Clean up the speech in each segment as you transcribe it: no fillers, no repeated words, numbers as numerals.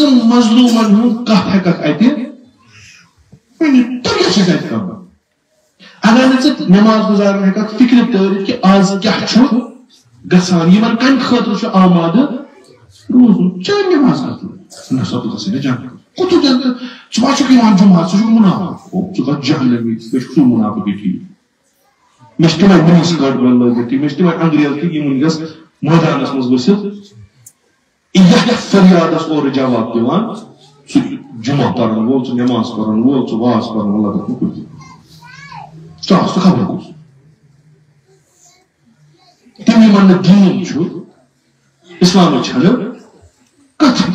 مظلومن ہوں کت ہیکک اتہ طبیعت چھِ اتہ کم اگر نہ نماز گزارن ہیکک فکر تٲرِتھ کہ آز کیاہ چھُ گژھان یمن کمہِ خٲطرٕ چھُ آمادٕ روزُن چٲنۍ نماز خٲطرٕ نسا بہٕ گژھٕ جنت کوٚت جنت ژٕ ما چھُکھ یِوان جُمعہ ژٕ چھُکھ مُنافق ژٕ گژھ جہنمی ژٕ چھُکھ سُہ مُنافقٕے ٹھیٖک مےٚ چھِ تِمے مِنی سکٲٹ وٲلۍ لٲگِتھ مےٚ چھِ تِمے انگریز تہِ یِم وٕنکیٚس مٲدانس منٛز ؤسِتھ یتھ فریادس اورٕ جواب دِوان ژٕ جُمعہ پرن وول ژٕ نماز پرن وول ژٕ واز پرن وول لگت نہٕ کُنہِ ژٕ آس تہٕ خبر کُس تِم یِمن نہٕ دیٖن چھُ اسلامٕچ چھنہٕ کتھٕے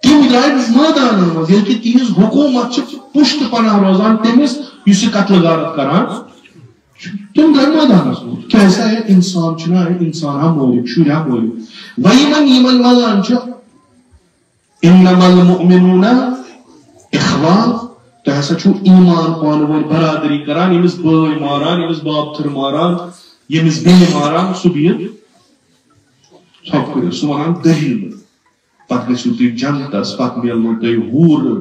تِم درٛاے مٲدانن منٛز ییٚلہِ کہِ تِہنٛز حکوٗمت چھِ پُشتہٕ پناہ روزان تٔمِس یُس یہِ قتلہٕ غارت کران تِم درٛاے مٲدانس منٛز کیازِ ہے انسان چھُنہ انسان ہا مٲلِک شُرۍ ہا مٲلِک وۄنۍ یِمن ونان چھِ انما المؤمنون اخوہ تۄہہِ ہسا چھُو ایمان پانہٕ ؤنۍ برادری کران ییٚمِس بٲے ماران ییٚمِس بابتھٕر ماران ییٚمِس بیٚنہِ ماران سُہ بِہِتھ ژھۄپہٕ کٔرِتھ سُہ ونان دٔلیٖل پتہٕ گٔژھِو تُہۍ جنتس پتہٕ میلنو تۄہہِ ہوٗرٕ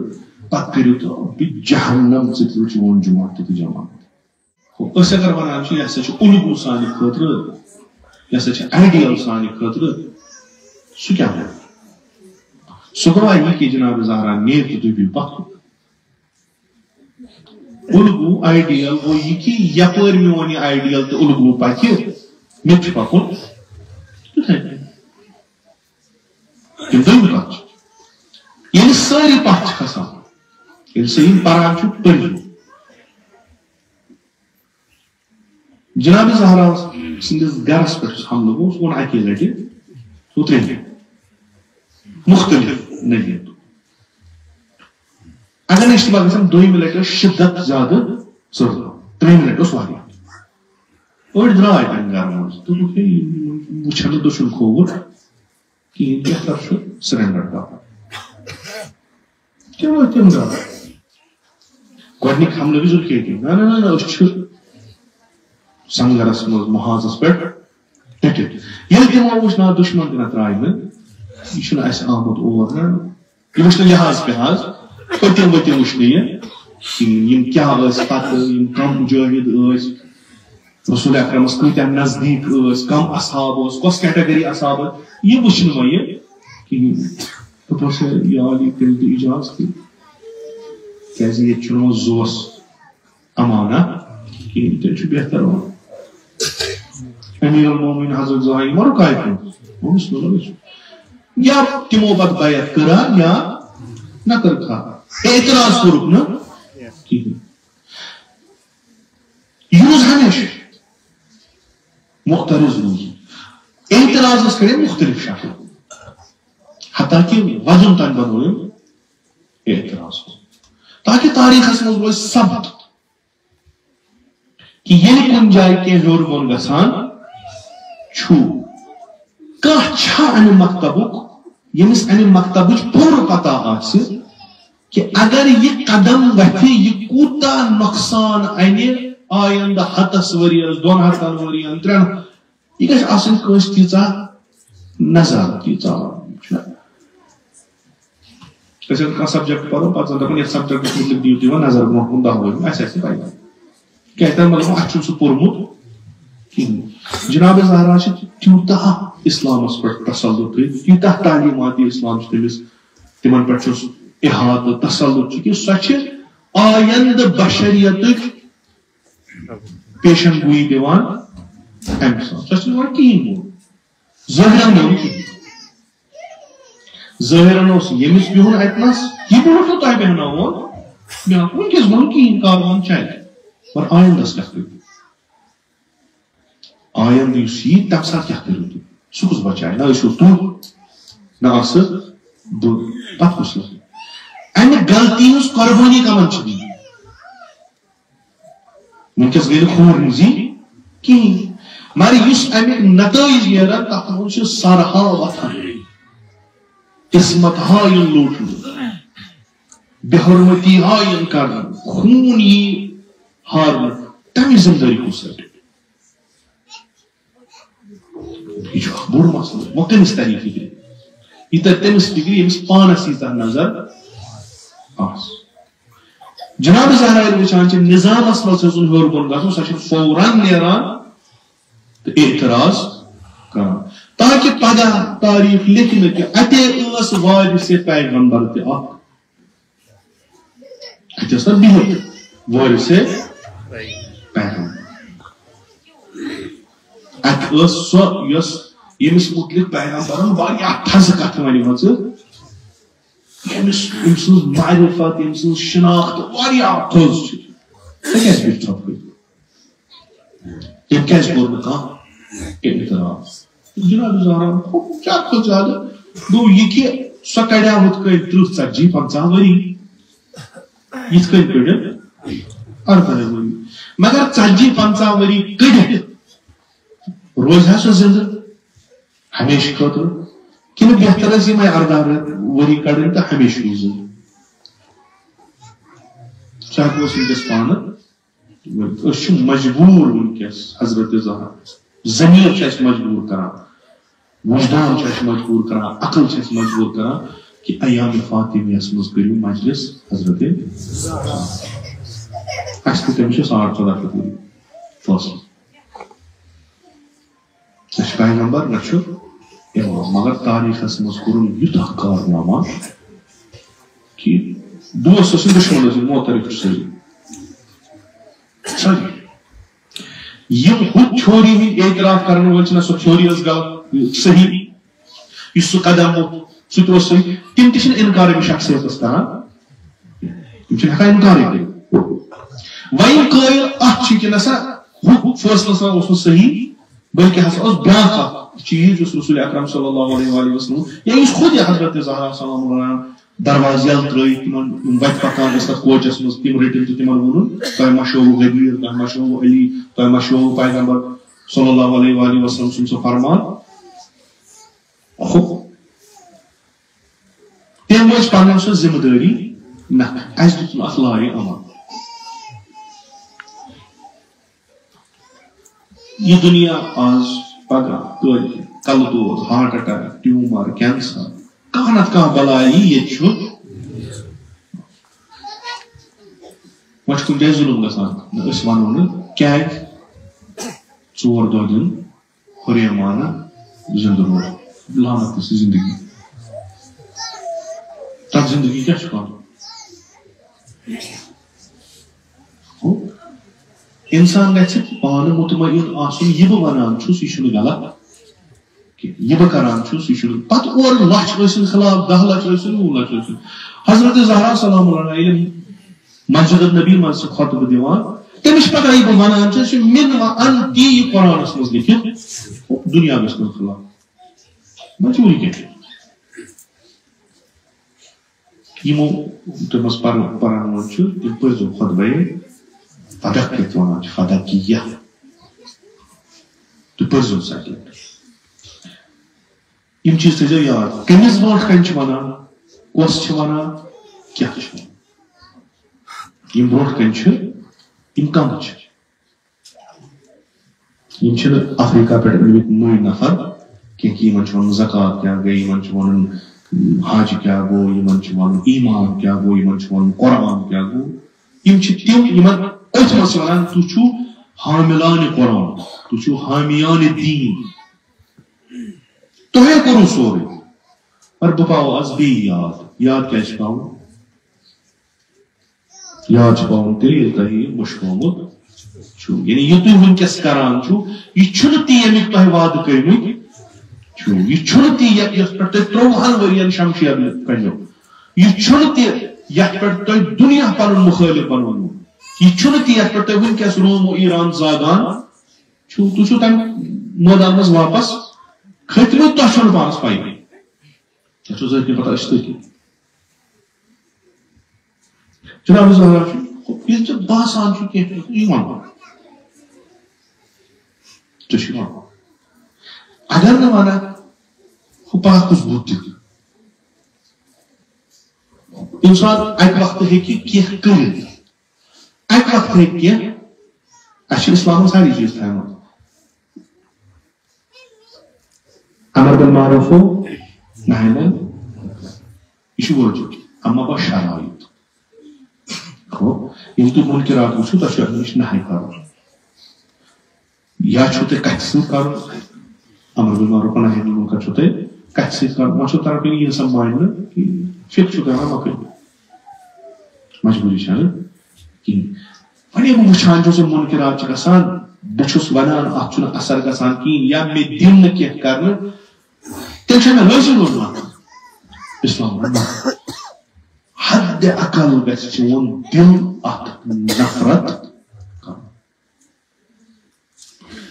پتہٕ کٔرِو تُہۍ جہنم ژٕ تہِ چون جُمعہ تہِ تہٕ جماعت أسۍ اگر ونان چھِ یہِ ہسا چھُ اُلگوٗ سانہِ خٲطرٕ یہِ ہسا چھِ آیڈیل سانہِ خٲطرٕ سُہ کیٛاہ گوٚو سُہ گوٚوا یہِ کہِ جناب زہرا نیرِ تہٕ تُہۍ بِہِو پتھ کُن اُلگوٗ آیڈیل گوٚو یہِ کہِ یپٲرۍ میون یہِ آیڈیل تہٕ اُلگوٗ پکہِ مےٚ تہِ چھُ پکُن تِتھے کٔنۍ یِم دوٚیمہِ کتھ چھِ ییٚلہِ سٲری پتھ چھِ کھسان ییٚلہِ سا یِم پران چھُ پٔرِو جناب زہرا سٕنٛدِس گرس پٮ۪ٹھ یُس حملہٕ گوٚو سُہ گوٚو نہٕ اکی لٹہِ سُہ گوٚو ترٛیٚیہِ لٹہِ مختلف نٔویٖد اگر نہٕ اشتباہ گژھان دوٚیمہِ لٹہِ ٲس شدت زیادٕ ضروٗرت ترٛیٚیمہِ لٹہِ اوس واریاہ أڑۍ درٛاے تمہِ گرٕ منٛز دوٚپُکھ ہے وٕچھن نہٕ دٔچھُن کھووُر کِہیٖنۍ بہتر چھُ سرینڈر کرُن تِم ٲسۍ تِم درٛاے گۄڈٕنِکۍ حملہٕ وِزِ رُکے نہ نہ نہ أسۍ چھِ سنگرس منٛز محاذس پٮ۪ٹھ ڈٔٹِتھ ییٚلہِ تِمو وٕچھ نا دُشمن تہِ نہ ترٛایہِ نہٕ یہِ چھُنہٕ اَسہِ آمُت اور نہ یہِ وٕچھ نہٕ لحاظ وِحاظ پٔتِم ؤتِم وٕچھ نہٕ یہِ کِہیٖنۍ یِم کیٛاہ ٲسۍ پتہٕ یِم کم مُجٲہِد ٲسۍ رسول اکرمس کۭتیاہ نزدیٖک ٲسۍ کم اصحاب اوس کۄس کیٹگری اصحاب ٲسۍ یہِ وٕچھ نہٕ وۄنۍ کِہیٖنۍ دوٚپُس یہِ آو یہِ تیٚلہِ تہِ اِجازت کیازِ ییٚتہِ چھُنہٕ وۄنۍ زوس امانہ کِہیٖنۍ تیٚلہِ چھُ بہتر وۄنۍ امیر المومنین حضرت زاہد ما رُکاے تِم یا تِمو پتہٕ بیعت کٔرا یا نہ کٔرکھا اعتراض کوٚرُکھ نہٕ کِہیٖنۍ یہِ روٗز ہمیشہ مختلف روٗز اعتراضس کٔرۍ مختلف شکل حتیٰ کہ وزن تام بنو اعتراض تاکہ تاریخس منٛز روزِ ثبت کہ ییٚلہِ کُنہِ جایہِ کینٛہہ ہیوٚر بۄن گژھان چھُ کانٛہہ چھا امہِ مکتبُک ییٚمِس امہِ مکتبٕچ پوٗرٕ پتہ آسہِ کہ اگر یہِ قدم وتھِ یہِ کوٗتاہ نۄقصان انہِ آیندٕ ہتس ؤرِیس 200 ؤرین 3 یہِ گژھِ آسٕنۍ کٲنٛسہِ تیٖژاہ نظر تیٖژاہ أسۍ کانٛہہ سبجیکٹ پرو پتہٕ زن دپان یتھ سبجیکٹس متعلق دِیِو تُہۍ وۄنۍ نظر برونٛہہ کُن 10 ؤری اسہِ آسہِ پاے کیازِ تمہِ مطلب اتھ چھُنہٕ سُہ پوٚرمُت کِہیٖنۍ جناب زہرا چھِ تیوٗتاہ اسلامس پٮ۪ٹھ تسلط تیٖتاہ تعلیٖماتی اسلام چھِ تٔمِس تِمن پٮ۪ٹھ چھُس احاطہٕ تسلط چھُ کہِ سۄ چھِ آیندٕ بشریتٕچ پیشن گویی دِوان امہِ ساتہٕ سۄ چھنہٕ دِوان کِہیٖنۍ ظٲہرن دِوان کِہیٖنۍ ظٲہرن اوس ییٚمِس بِہُن اتنس یہِ برونٛٹھ نہٕ تۄہہِ بیٚہناوون وٕنکیٚس گوٚو نہٕ کِہیٖنۍ کاروان چلہِ مگر آیندس کیٛاہ کٔرِو آیندٕ یُس یی تمہِ ساتہٕ کیٛاہ کٔرِو تُہۍ سُہ کُس بچایہِ نہ ٲسِو تُہۍ نہ آسہٕ بہٕ پتہٕ کُس لگہِ امہِ غلطی ہٕنٛز قۄربٲنی کمن چھِ دِنۍ وٕنکیٚس گٔے نہٕ خوٗن ریٖزی کِہیٖنۍ مگر یُس امیُک نتٲیج نیران تتھ منٛز چھُ سرہا وتھان قسمت ہاین لوٹنہٕ بے حرمتی ہاین کرنہٕ خوٗن یی ہارنہٕ تمہِ ذمہٕ دٲری کُس رٹہِ یہ بوڑ مسئلہ وہ کمس طریقے یہ تمس فکر یمس پانس ییژہ نظر آس جناب زہرا وچان نظامس مز ہیور بن گھن سہ فوراً نیران تو اعتراض کران تاکہ پگہ تاریخ لکھنے کہ اتے اس وارث پیغمبر تہ اتہ نا بہت وارث پیغمبر ات سو یمس متعلق پیغمبرن واریاہ تھز کتھ ونمژ یمس سن معرفت یم سن شناخت واریاہ تھز کیٛازِ بیٹھ تھپ تم کیٛازِ کوٚر نہٕ کانٛہہ اعتراض جناب زہرا کیا کھوت زیادہ گو یہ کہ سو کڑیا ہت کئی 30-40-50 ؤری یت کئی کڑ 40 ؤری مگر 40-50 ؤری کڑت روز سو زندہ ہمیشہ خاطر کن بہتر یہ میں 18 ؤری کڑن تو ہمیشہ روز سہ ونکس پان مجبور ونکس حضرت زہرا ضمیر مجبور کران وجدان مجبور کران عقل مجبور کران کہ ایام فاطمیس مز کرو مجلس حضرت اس تمس 14.5 ؤری فاصلہ پیغمبر نہ مگر تاریخس مز کورن یوتہ کارنامہ کہ دوست دشمن موترک سری یم خود چھوری ہند اعتراف کرنے ول سو چھوری غلط صحیح اس سہ قدم سہ صحیح تم تہ انکار شخصیت کران تم ہکان انکار کر وین قائل ات کہ نسا فیصلہ سا اس صحیح بلکہ ہسا اس بیاکھ چیز جو رسول اکرم صلی اللہ علیہ وسلم یا اس خود حضرت زہرا سلام اللہ دروازہ یل ترٲیِتھ تمن وتہِ پکان ٲسۍ تتھ کوچس منٛز تِم رٔٹِتھ تہٕ تِمن ووٚنُن تۄہہِ ما چھُو غدیٖر تۄہہِ ما چھُو علی تۄہہِ ما چھُو پیغمبر صلی اللہ علیہ وسلم سُنٛد سُہ فرمان تٔمۍ وٕچھ پنٕنۍ سۄ ذمہٕ دٲری نہ اَسہِ دیُت نہٕ اتھ لایہِ عمل یہ دنیا آز پگہ کٲلکہِ کلہٕ دود ہارٹ اٹیک ٹیوٗمر کینسر کانٛہہ نتہٕ کانٛہہ بلائی ییٚتہِ چھُ وۄنۍ چھُ کُنہِ جایہِ ظُلم گژھان نہ أسۍ ونو نہٕ کیازِ 4 دۄہ دیُن ہُریمانہٕ زندٕ روزُن لعنت سٕنٛز زندگی تتھ زندگی کیٛاہ چھُ کرُن انسان گژھِ پانہٕ مطمئن آسُن یہِ بہٕ ونان چھُس یہِ چھُنہٕ غلط یہ بہ کران چھُس یہِ چھُنہٕ پتہٕ اورٕ لچھ ٲسِن خلاف 10 لچھ ٲسِن 9 لچھ ٲسِن حضرت زہرا سلام اللہ علیہ مسجد النبی منٛز چھِ خطبہٕ دِوان تٔمِس چھِ پتہ یہِ بہٕ ونان چھُس یہِ مِن و ان تی یہِ قرآنس منٛز لیکھِتھ دُنیا گژھِ نہٕ خلاف مجبوٗری کیٛاہ چھِ یِمو تٔمِس پران وول چھُ تِم پٔرۍزیو خطبے فدق یتھ ونان چھِ فدقیہ تُہۍ پٔرۍزیو سیکنڈ یم چیز تھٲیزیو یاد کٔمِس برونٛٹھ کَنہِ چھِ ونان کۄس چھِ ونان کیٛاہ چھِ ونان یم برونٛٹھ کَنہِ چھِ یم کم چھِ یم چھِنہٕ افریقہ پٮ۪ٹھ أنمٕتۍ نٔوۍ نفر کیٚنٛہہ کہ یمن چھُ ونُن زکات کیٛاہ گٔے یمن چھُ ونُن حج کیٛاہ گوٚو یمن چھُ ونُن ایمان کیٛاہ گوٚو یمن چھُ ونُن قرآن کیٛاہ گوٚو یم چھِ تِم یمن أتھۍ منٛز چھِ ونان تُہۍ چھِو حاملان قرآن تُہۍ چھِو حامیان دیٖن تۄہے کوٚروٕ سورُے مگر بہٕ پاوٕ آز بیٚیہِ یاد کیٛازِ چھُ پاوُن یاد چھُ پاوُن تیٚلہِ ییٚلہِ تۄہہِ یہِ مٔشرومُت چھُو یعنی یہِ تُہۍ وٕنکیٚس کران چھُو یہِ چھُنہٕ تی ییٚمیُک تۄہہِ وعدٕ کٔرمٕتۍ چھُو یہِ چھُنہٕ تی یتھ پٮ۪ٹھ تۄہہِ 30 ؤرین شمشیر کٔنِو یہِ چھُنہٕ تہِ یتھ پٮ۪ٹھ تۄہہِ دُنیا پنُن مُخٲلِف بنووٕ یہِ چھُنہٕ تہِ یتھ پٮ۪ٹھ تۄہہِ وٕنکیٚس روم و ایران زاگان چھُو تُہۍ چھُو تمہِ مٲدان منٛز واپس کھٔتۍمٕتۍ تۄہہِ چھُنہٕ پانس پاے تۄہہِ چھُو ذٲتی پتہ أسۍ تٔتی جناب زہرا چھُ ییٚلہِ ژےٚ باسان چھُ کینٛہہ یہِ وَنو ژےٚ چھُے وَنُن اگر نہٕ وَنکھ ہُہ پاکُس بُتھ دِتھ اِنسان اَکہِ وقتہٕ ہیٚکہِ کینٛہہ کٔرِتھ اَکہِ وقتہٕ ہیٚکہِ کینٛہہ اَسہِ چھِ اِسلامس ساری چیٖز تھاومٕژ امر بالمعروف ہو Nein, ich wollte, aber Şarait. Yıl tu münkerat uçu da şu iş nahi karo. Ya çote kaçsın karo. Amar bil maruf nahi anil munkar çote kaçsın karo. Maço tarafı insan mayını ki fik çote ama bakın. Mecburi şanı ki hani bu çancı münkerat çıkasan buçus vanan atçuna asar kasan ki ya medin ki karnı telşeme rezil olma. İslam'ın حد أقل بس شون دل نفرت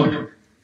8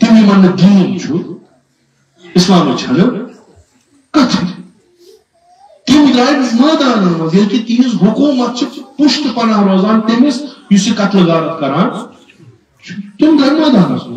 Temi manna din chu İslam'ı çalıyor. Kaçır. Tim İdrail'in madanı var. Yelki timiz hukumat çık puşt panah rozan temiz yüzü katlı garat karan. Tim İdrail madanı.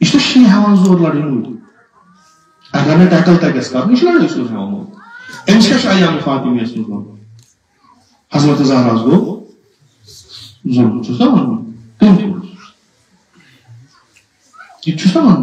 işte şey havan zorlarını agar ne tackle tag es kar nişler istiyor ama enişte ayyam Fatime istiyor Hazreti Zahra go zor tutamam tempo ki tutamam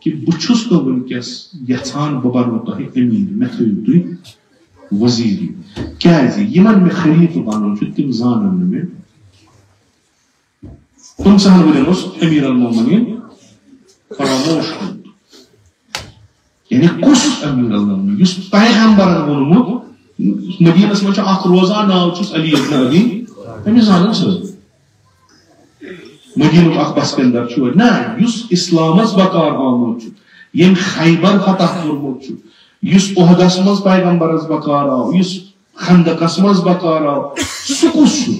کہ بچھس تو ونکس یژھان بہ بنو تۄہہِ امین مےٚ تھٲیِو تُہۍ وزیٖری کیازِ یِمن مےٚ خلیفہٕ بنُن چھُ تِم زانن نہٕ مےٚ 15 ؤرین اوس امیر المومنین فراموش کوٚرمُت یعنی کُس امیر المومنین یُس پیغمبرن ووٚنمُت مدینس منٛز چھُ اکھ روزان ناو چھُس علی ابن ابی أمِس زانن سٲری مدینُک اکھ بسکندر چھُ نہ یُس اسلامس بکار آمُت چھُ ییٚمۍ خیبر فتح کوٚرمُت چھُ یُس عہدس منٛز پیغمبرس بکار آو یُس خندقس منٛز بکار آو سُہ کُس چھُ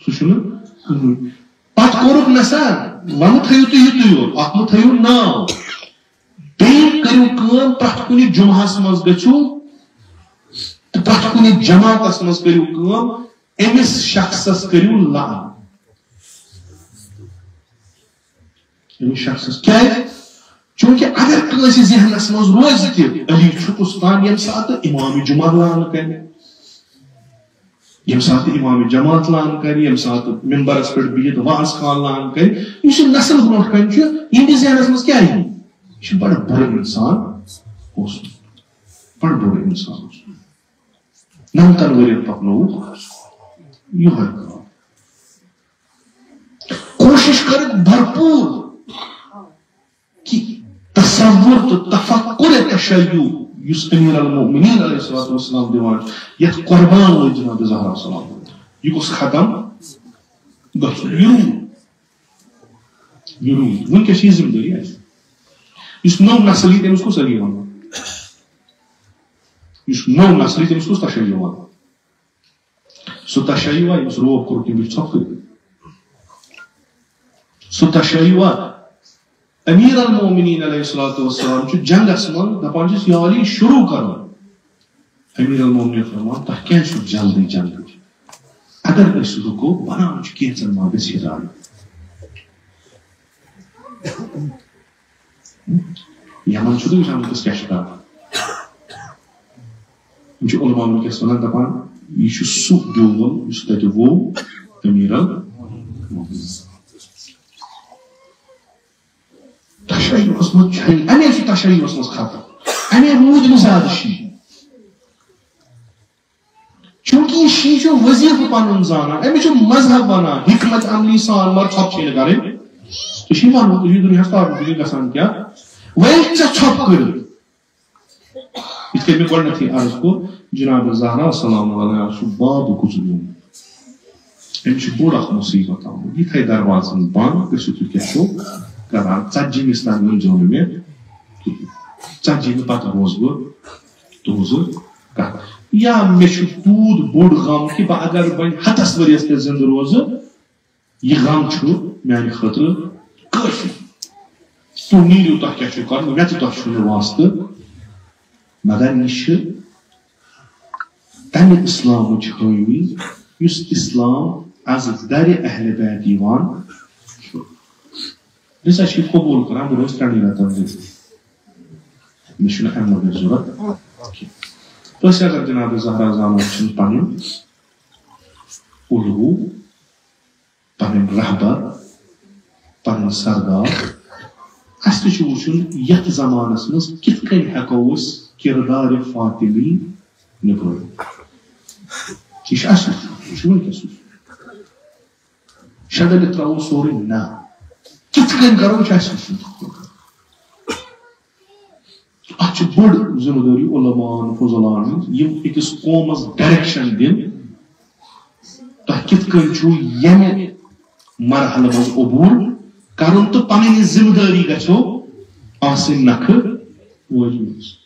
سُہ چھُنہٕ کٕہٕنۍ پتہٕ کوٚرُکھ نسا وۄنۍ تھٲیِو تُہۍ یِتُے یوت اتھ مہ تھٲیِو ناو بیٚیہِ کٔرِو کٲم پرٛٮ۪تھ کُنہِ جُمعہس منٛز گٔژھِو تہٕ پرٛٮ۪تھ کُنہِ جماعتس منٛز کٔرِو کٲم أمِس شخصس کٔرِو لعن أمِس شخصس کیازِ چونکہ اگر کٲنٛسہِ ذہنس منٛز روزِ تہِ علی چھُ کُستان ییٚمہِ ساتہٕ امامِ جُمعہ لعن کرِ ییٚمہِ ساتہٕ امامِ جماعت لعن کرِ ییٚمہِ ساتہٕ ممبرس پٮ۪ٹھ بِہِتھ واعظ خان لعن کرِ یُس یہِ نسل برونٛٹھ کَنہِ چھُ یِہنٛدِس ذہنس منٛز کیاہ یی یہِ چھُ بڑٕ بوٚڑ انسان اوسمُت بڑٕ بوٚڑ انسان اوسمُت 19 ؤرین پکنووُکھ یِہوے کٲم کوشش کٔرٕکھ بھرپوٗر کہ تصور تو تفکر تشیع یُس امیر المؤمنین علیہ الصلوۃ والسلام دِوان یتھ قربان وٲتۍ جناب زہرا سلام یہِ گوٚژھ ختم گژھُن یہِ روٗد وٕنکیٚس چھِ یہِ ذمہٕ دٲری اَسہِ یُس نوٚو نسل یی تٔمِس کُس علی وَنو یُس نوٚو نسل یی تٔمِس کُس تشیع وَنو سُہ تشیع ییٚمِس روب کوٚرُکھ تٔمِس ژھۄپہٕ کٔرِتھ سُہ تشیع امیر المومنین علیہ الصلوۃ والسلام چھُ جنگس منٛز دپان چھِس یا علی شروع کرُن امیر المومنین فرمان تۄہہِ کیازِ چھُو جلدی جلدی اگر أسۍ رُکو بنان چھُ کینٛژن ماگس ہدایت یمن چھُ وٕچھان وٕنکیٚس کیاہ چھُ کران یِم چھِ علما وٕنکیٚس ونان دپان یہِ چھُ سُہ بیول یُس تتہِ ووٚو امیر المومنین تشیعس منٛز چھِ امے چھُ تشیعس منٛز ختم امے روٗد نہٕ زیادٕ شی چونکہ یہ شی چھُ وظیفہٕ پنُن زانان أمِس چھُ مذہب ونان حکمت عملی سان مگر ژھۄپہٕ چھے نہٕ کَرٕنۍ ژٕ چھُے ونُن تُہۍ چھُو دُنیاہس تابوٗ تُہۍ گژھان کیٛاہ وۄنۍ ژےٚ ژھۄپہٕ کٔرِتھ یِتھ کٔنۍ مےٚ گۄڈٕنیتھٕے عرض کوٚر جناب زہرا سلام علیہا چھُ باب گُزریومُت أمِس چھُ بوٚڑ اکھ مُصیبت آمُت یہِ تھایہِ دروازن بنٛد گٔژھِو تُہۍ کیٛاہ چھُو کران 40 تام ؤنۍزیو نہٕ مےٚ کِہیٖنۍ 40 پتہٕ روزٕ بہٕ تُہنٛزٕ کتھ یا مےٚ چھُ تیوٗت بوٚڑ غم کہِ بہٕ اگر وۄنۍ 100 ؤرِیس تہِ زِندٕ روزٕ یہِ غم چھُ میانہِ خٲطرٕ کٲفی تُہۍ نیٖرِو تۄہہِ کیٛاہ چھُو کرُن مےٚ تہِ تۄہہِ چھُو نہٕ واسطہٕ مگر یہِ چھِ تمہِ اسلامٕچ حٲمی یُس اسلام از درِ اہلِ بیت یِوان چھُ رِسا چھِ قبوٗل کران بہٕ روزٕ 3 رٮ۪تن دِتھ مےٚ چھُنہٕ امہِ وغٲر ضوٚرتھ کینٛہہ أسۍ اگر جناب زہرا زانان چھِنہٕ پنٕنۍ اُلوٗ پنٕنۍ رہبر پنٕنۍ سردار اسہِ تہِ چھُ وٕچھُن یتھ زمانس منٛز کِتھ کٔنۍ ہٮ۪کو أسۍ کِردارِ فاطمی نِبٲوِتھ یہِ چھُ اسہِ وٕچھُن یہِ چھُ وٕنکیٚس وٕچھُن شڈٲلِتھ تراوو سورُے نہ کِتھ کٔنۍ کرو چھُ اسہِ وٕچھُن اتھ چھِ بٔڑ ذمہٕ دٲری علماءن فضلان ہٕنٛز یِم أکِس قومس ڈایریکشن دِن تۄہہِ کِتھ کٔنۍ چھُو ییٚمہِ مرحلہٕ منٛز عبوٗر کرُن تہٕ پنٕنۍ ذمہٕ دٲری گژھو آسٕنۍ نکھٕ وٲجمٕژ